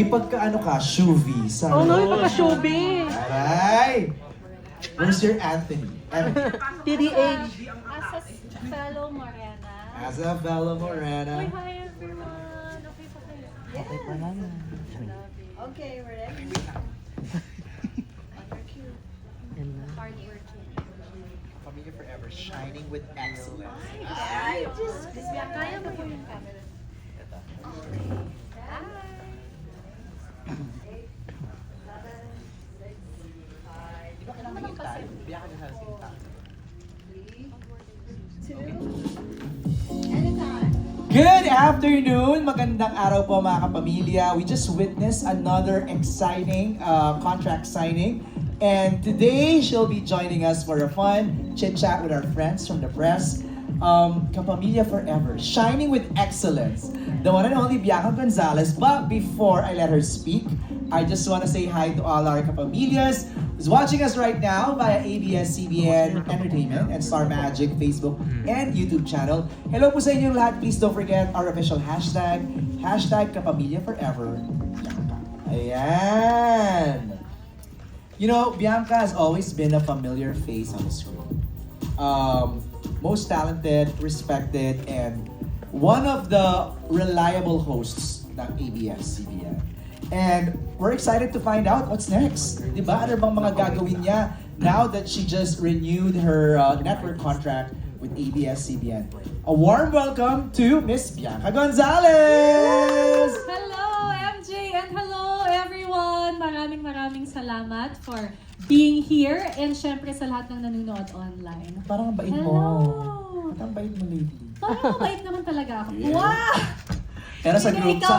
May pagka-ano ka, Shuvi. Sa Oh, no, yung pagka-shubi. Aray! Where's your Anthony? TDH. As a fellow Morena. As a fellow Uy, Morena. hi everyone! Okay pa kayo? Okay pa naman. Okay, we're ready. Yan na. Hardworking. Familia Forever, shining with excellence. Ay, just kaya mo po yung camera. Okay. Hi! Di ba kailangan hintay? Biyakan na sa hintay. Good afternoon! Magandang araw po mga kapamilya. We just witnessed another exciting contract signing. And today, she'll be joining us for a fun chit-chat with our friends from the press. Kapamilya Forever, shining with excellence. The one and only Bianca Gonzalez. But before I let her speak, I just want to say hi to all our kapamilyas who's watching us right now via ABS-CBN Entertainment and Star Magic Facebook and YouTube channel. Hello po sa inyong lahat. Please don't forget our official hashtag, Kapamilya Forever. Ayan! You know, Bianca has always been a familiar face on the screen. Most talented, respected, and one of the reliable hosts ng ABS-CBN. And we're excited to find out what's next. Diba? Ano bang mga gagawin niya now that she just renewed her network contract with ABS-CBN? A warm welcome to Miss Bianca Gonzalez! Hello, MJ, and hello, everyone! Maraming salamat for being here and syempre sa lahat ng nanonood online. Parang ang bait mo. Hello! Parang ang bait mo lately. Parang mabait naman talaga ako. Yeah. Wow! Pero sa Sige, group, ikaw